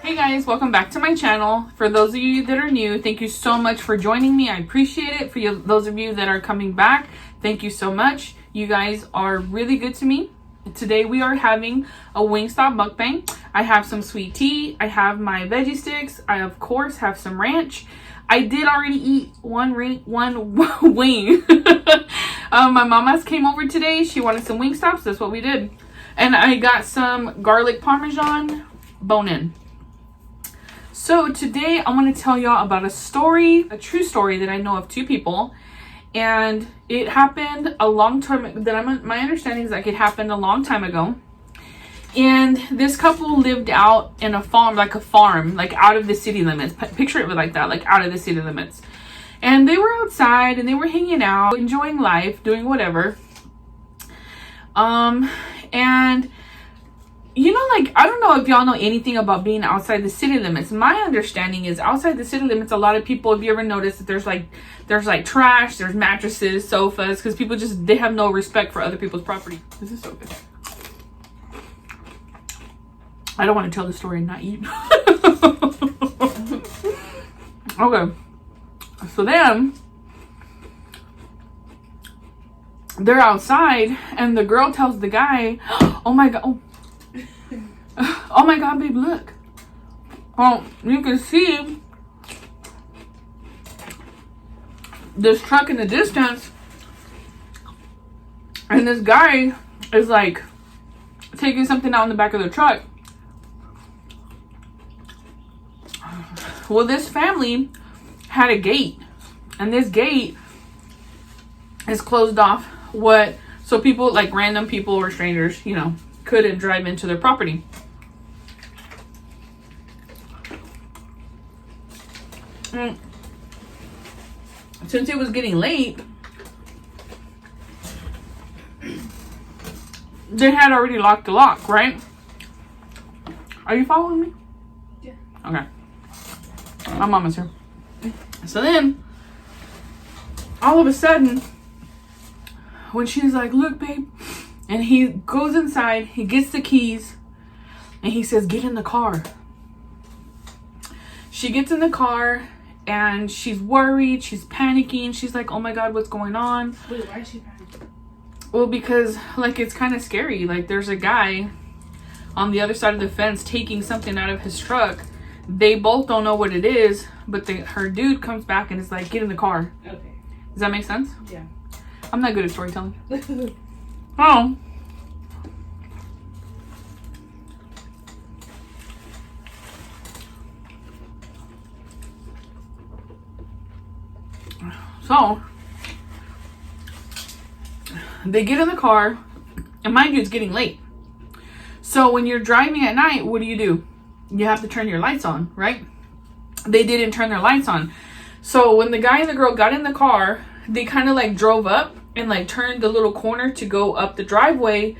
Hey guys, welcome back to my channel. For those of you that are new, thank you so much for joining me. I appreciate it. For you, those of you that are coming back, thank you so much. You guys are really good to me. Today we are having a Wingstop mukbang. I have some sweet tea. I have my veggie sticks. I of course have some ranch. I did already eat one wing. My mama's came over today. She wanted some Wingstops. That's what we did. And I got some garlic Parmesan bone-in. So today I'm going to tell y'all about a story, a true story that I know of two people. And it happened a long time, my understanding is like it happened a long time ago. And this couple lived out in a farm, like out of the city limits. Picture it like that, like out of the city limits. And they were outside and they were hanging out, enjoying life, doing whatever. And you know, like, I don't know if y'all know anything about being outside the city limits. My understanding is outside the city limits, a lot of people, if you ever notice that there's like trash, there's mattresses, sofas, because people they have no respect for other people's property. This is so good. I don't want to tell the story and not eat. Okay. So then they're outside and the girl tells the guy, oh my God, babe, look. Oh, you can see this truck in the distance. And this guy is like taking something out in the back of the truck. Well, this family had a gate. And this gate is closed off. So people, like random people or strangers, you know, couldn't drive into their property. Since it was getting late, they had already locked the lock, right? Are you following me? Yeah. Okay. My mama's here. So then, all of a sudden, when she's like, look, babe, and he goes inside, he gets the keys, and he says, get in the car. She gets in the car, and she's worried, she's panicking. She's like, oh my God, what's going on? Wait, why is she panicking? Well, because, like, it's kind of scary. Like, there's a guy on the other side of the fence taking something out of his truck. They both don't know what it is, but her dude comes back and is like, get in the car. Okay. Does that make sense? Yeah. I'm not good at storytelling. Oh. So, they get in the car, and mind you, it's getting late. So when you're driving at night, what do? You have to turn your lights on, right? They didn't turn their lights on. So when the guy and the girl got in the car, they kind of like drove up and like turned the little corner to go up the driveway,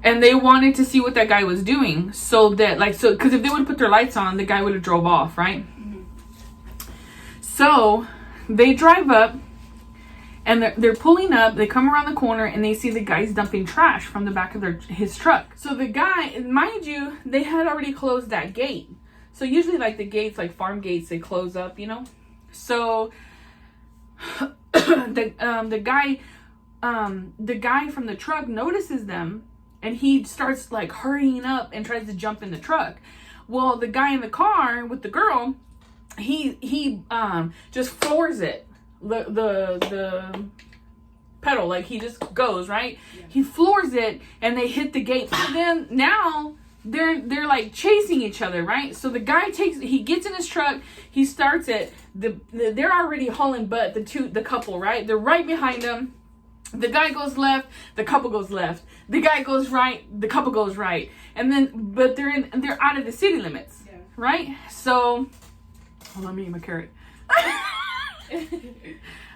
and they wanted to see what that guy was doing. So that because if they would put their lights on, the guy would have drove off, right? Mm-hmm. So they drive up and they're pulling up. They come around the corner and they see the guy's dumping trash from the back of his truck. So the guy, mind you, they had already closed that gate. So usually like the gates, like farm gates, they close up, you know? So the guy from the truck notices them and he starts like hurrying up and tries to jump in the truck. Well, the guy in the car with the girl, he just floors it. The pedal, like he just goes, right? Yeah. He floors it and they hit the gate. So then now they're like chasing each other, right? So the guy he gets in his truck, he starts it. They're already hauling butt, the couple, right? They're right behind them. The guy goes left, the couple goes left. The guy goes right, the couple goes right. And then, but they're out of the city limits, yeah. Right? So, let me eat my carrot.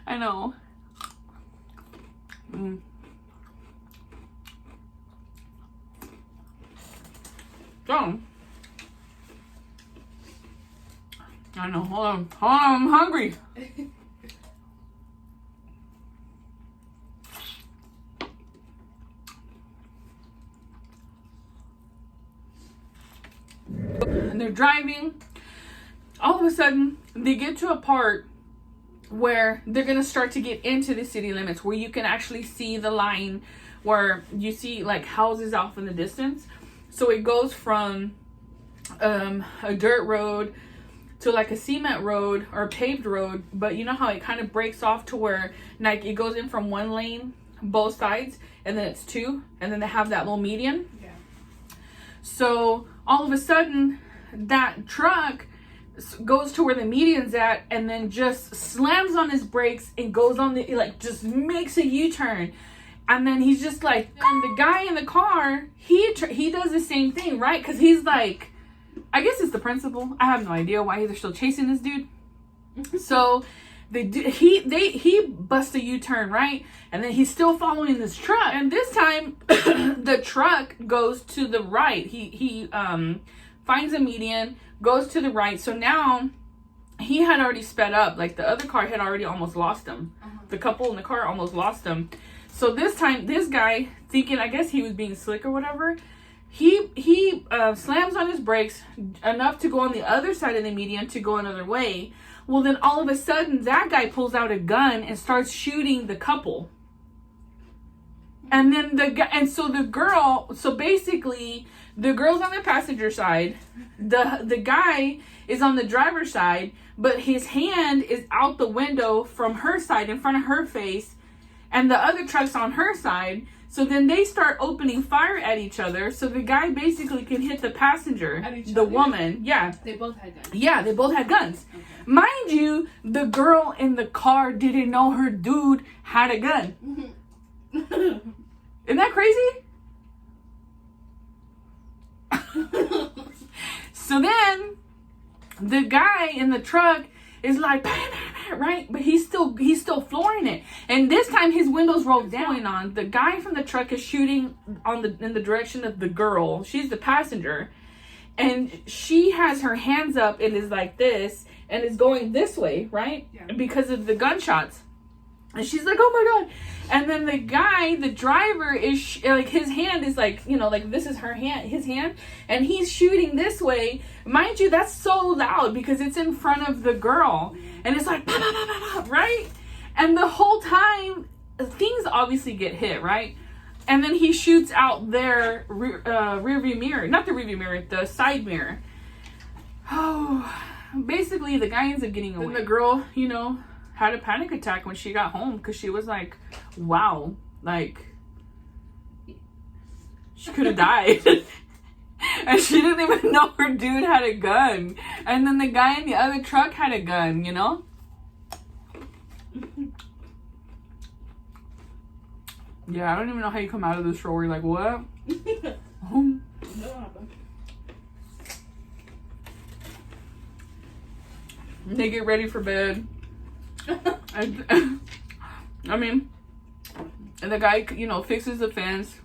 I know. So, I know. Hold on, I'm hungry. and they're driving. All of a sudden, they get to a part where they're going to start to get into the city limits, where you can actually see the line, where you see like houses off in the distance. So it goes from a dirt road to like a cement road or a paved road, but you know how it kind of breaks off to where like it goes in from one lane both sides, and then it's two, and then they have that little median. Yeah. So all of a sudden that truck goes to where the median's at, and then just slams on his brakes and goes on the, like, just makes a U-turn. And then he's just like, and the guy in the car, he does the same thing, right? Because he's like, I guess it's the principal. I have no idea why they're still chasing this dude. So he busts a U-turn, right? And then he's still following this truck. And this time, the truck goes to the right. He finds a median, goes to the right. So now he had already sped up. Like the other car had already almost lost him. The couple in the car almost lost him. So this time, this guy, thinking, I guess he was being slick or whatever, he slams on his brakes enough to go on the other side of the median to go another way. Well, then all of a sudden, that guy pulls out a gun and starts shooting the couple. And then so basically, the girl's on the passenger side, the guy is on the driver's side, but his hand is out the window from her side in front of her face, and the other truck's on her side. So then they start opening fire at each other, so the guy basically can hit the passenger, the woman. Yeah. They both had guns. Yeah, they both had guns. Okay. Mind you, the girl in the car didn't know her dude had a gun. Isn't that crazy? So then the guy in the truck is like, right? But he's still flooring it. And this time his windows rolled down. On the guy from the truck is shooting in the direction of the girl. She's the passenger, and she has her hands up and is like this and is going this way, right? Yeah. Because of the gunshots. And she's like, oh my God. And then the guy, the driver, is like, his hand is like, you know, like this is his hand. And he's shooting this way. Mind you, that's so loud because it's in front of the girl. And it's like, bah, bah, bah, bah, bah, right? And the whole time, things obviously get hit, right? And then he shoots out their rear view mirror. Not the rear view mirror, the side mirror. Oh, basically the guy ends up getting away. Then the girl, you know, had a panic attack when she got home because she was like, wow, like she could have died. And she didn't even know her dude had a gun. And then the guy in the other truck had a gun, you know? Yeah, I don't even know how you come out of this show where you're like, what? They get ready for bed. I mean, and the guy, you know, fixes the fence.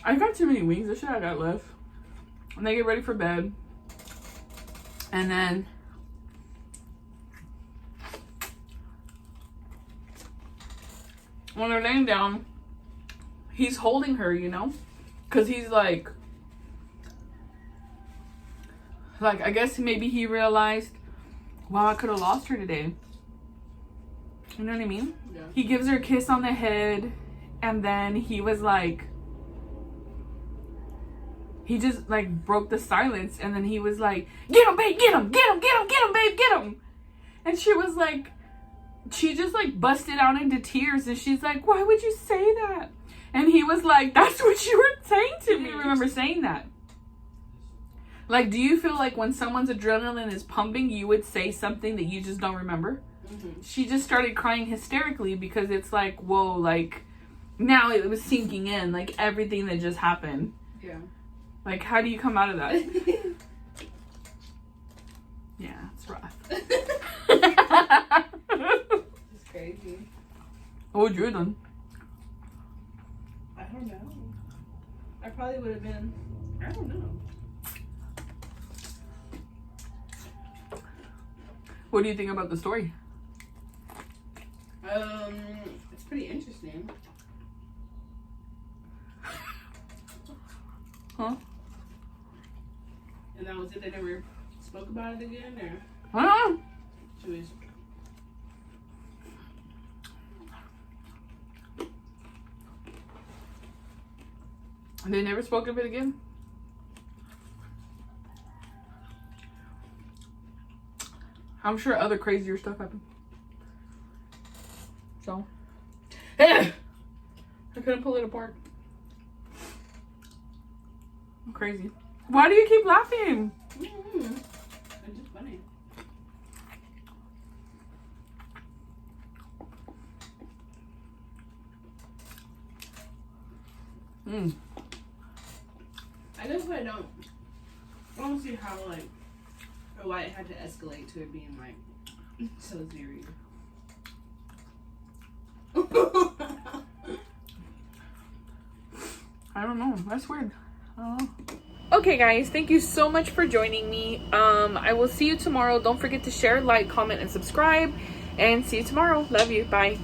I got too many wings. I should have got left. And they get ready for bed. And then when they're laying down, he's holding her, you know, because he's like, I guess maybe he realized, wow, I could have lost her today. You know what I mean? Yeah. He gives her a kiss on the head, and then he was like, he just like broke the silence, and then he was like, get him, babe, get him, get him, get him, get him, babe, get him. And she was like, she just like busted out into tears, and she's like, why would you say that? And he was like, that's what you were saying to me. I remember saying that. Like, do you feel like when someone's adrenaline is pumping, you would say something that you just don't remember? Mm-hmm. She just started crying hysterically because it's like, whoa, like, now it was sinking in, like, everything that just happened. Yeah. Like, how do you come out of that? Yeah, it's rough. It's crazy. What would you have done? I don't know. I probably would have been, I don't know. What do you think about the story? It's pretty interesting. Huh? And that that they never spoke about it again, or? I don't know. Jewish. They never spoke of it again. I'm sure other crazier stuff happened. So, I couldn't pull it apart. I'm crazy. Why do you keep laughing? It's just funny. I guess I don't see how, like, or why it had to escalate to it being, like, so serious. I don't know. That's weird. I don't know. Okay, guys. Thank you so much for joining me. I will see you tomorrow. Don't forget to share, like, comment, and subscribe. And see you tomorrow. Love you. Bye.